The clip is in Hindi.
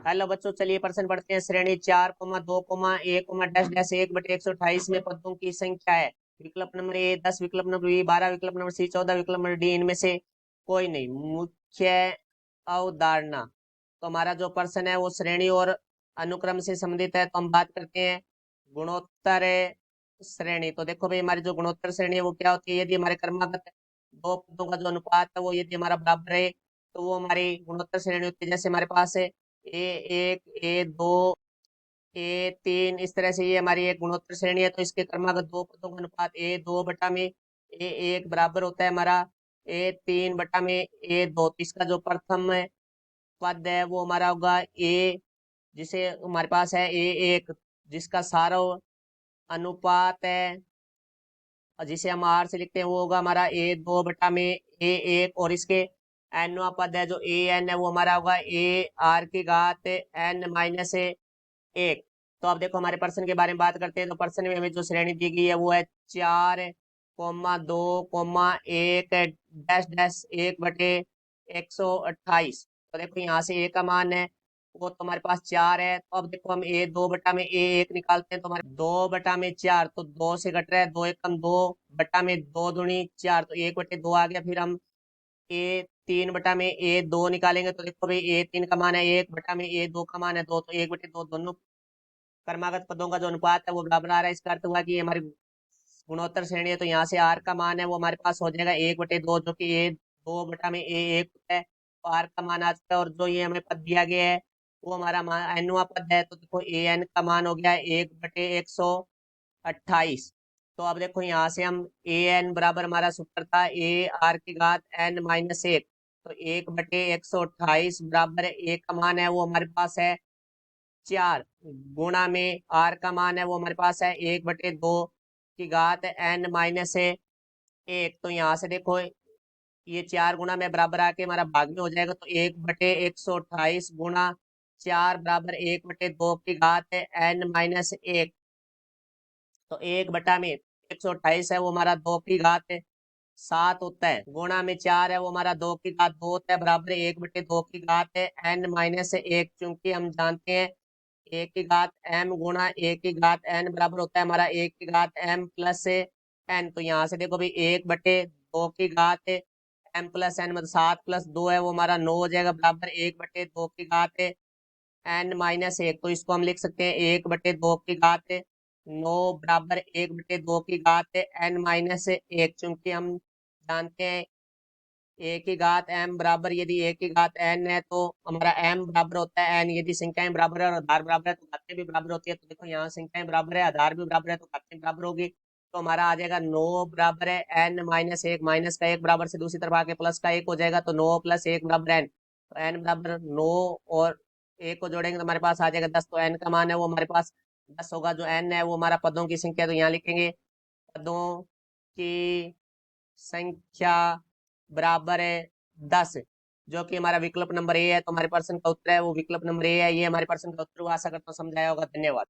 हेलो बच्चों, चलिए प्रश्न पढ़ते हैं। श्रेणी 4,2,1,1/128 में पदों की संख्या है। विकल्प नंबर ए 10, विकल्प नंबर बी 12, विकल्प नंबर सी 14, विकल्प नंबर डी इनमें से कोई नहीं। मुख्य अवधारणा। तो हमारा जो प्रश्न है वो श्रेणी और अनुक्रम से संबंधित है। तो हम बात करते हैं गुणोत्तर श्रेणी। तो देखो भाई, हमारी जो गुणोत्तर श्रेणी है वो क्या होती है? यदि हमारे क्रमागत दो पदों का जो अनुपात है वो यदि हमारा बराबर है तो वो हमारी गुणोत्तर श्रेणी होती है। जैसे हमारे पास है ए1, ए2, ए3, इस तरह से ये हमारी एक गुणोत्तर श्रेणी है। तो इसके क्रमागत दो पदों का अनुपात ए2 बटा में ए1 बराबर होता है हमारा ए3 बटा में ए2। तो इसका जो प्रथम पद है वो हमारा होगा ए, जिसे हमारे पास है ए1, जिसका सारा अनुपात है और जिसे हम आर से लिखते हैं वो होगा हमारा ए2 बटा में ए1। और इसके एनवा पद है जो ए एन है वो हमारा होगा ए आर की घात एन माइनस एक। तो अब देखो हमारे पर्सन के बारे में बात करते हैं। तो पर्सन में हमें जो श्रेणी दी गई है वो है 4,2,1 डैश डैश 1/128। तो देखो यहाँ से ए का मान है वो तो हमारे पास 4 है। तो अब देखो हम ए 2 बटा में ए 1 निकालते हैं तो हमारे 2/4, तो 2 से घट रहा है, 2 एकम 2 बटा में 2 दूनी 4, तो 1/2 आ गया। फिर हम ए 3 बटा में ए 2 निकालेंगे तो देखो भाई ए 3 का मान है 1 बटा में ए 2 का मान है 2, तो 1/2 दोनों क्रमागत पदों का जो अनुपात है वो बराबर आ रहा है। इसका अर्थ हुआ कि ये हमारी गुणोत्तर श्रेणी है। तो यहाँ से आर का मान है वो हमारे पास हो जाएगा 1/2, जो कि ए 2 बटा में ए1 होता है। तो आर का मान आ चुका है। और जो ये हमें पद दिया गया है वो हमारा एनवा पद है। तो देखो ए एन का मान हो गया 1/128। तो अब देखो यहाँ से हम ए एन बराबर हमारा सूत्र था ए आर की घात एन माइनस 1। तो 1/128 बराबर ए का मान है वो हमारे पास है 4, गुणा में आर का मान है वो हमारे पास है 1/2 की घात एन माइनस 1। तो यहाँ से देखो ये 4 गुणा में बराबर आके हमारा भाग में हो जाएगा। तो 1/128 गुणा 4 बराबर 1/2 की घात है एन माइनस 1। तो 1/128 है वो हमारा 2 की घात है 7 होता है, गुणा में 4 है वो हमारा 2 की घात 2 होता है, बराबर 1/2 की घात है एन माइनस 1। चूंकि हम जानते हैं ए की घात एम गुणा ए की घात एन बराबर होता है हमारा ए की घात एम प्लस एन। तो यहाँ से देखो भाई 1/2 की घात एम प्लस एन, मतलब 7 + 2 है वो हमारा 9 हो जाएगा, बराबर 1/2 की घात एन माइनस 1। तो इसको हम लिख सकते हैं 1/2 की घात 9 बराबर 1/2 की घात एन माइनस 1। चूंकि हम जानते हैं ए की घात एम बराबर, यदि ए की घात एन है तो हमारा एम बराबर होता है एन। यदि संख्याएं बराबर है और आधार बराबर है तो घातें भी बराबर होती है। तो देखो यहाँ संख्याएं बराबर है, आधार भी बराबर है, तो घातें बराबर होगी। तो हमारा आ जाएगा 9 बराबर है एन माइनस 1। माइनस का 1 बराबर से दूसरी तरफ आके प्लस का 1 हो जाएगा, तो 9 + 1 बराबर एन। तो एन बराबर 9 और 1 को जोड़ेंगे तो हमारे पास आ जाएगा 10। तो एन का मान है वो हमारे पास 10 होगा। जो एन है वो हमारा पदों की संख्या, तो यहाँ लिखेंगे पदों की संख्या बराबर है 10, जो कि हमारा विकल्प नंबर ए है। तो हमारे प्रश्न का उत्तर है वो विकल्प नंबर ए है। ये हमारे प्रश्न का उत्तर हुआ। आशा करता हूँ समझाया होगा। धन्यवाद।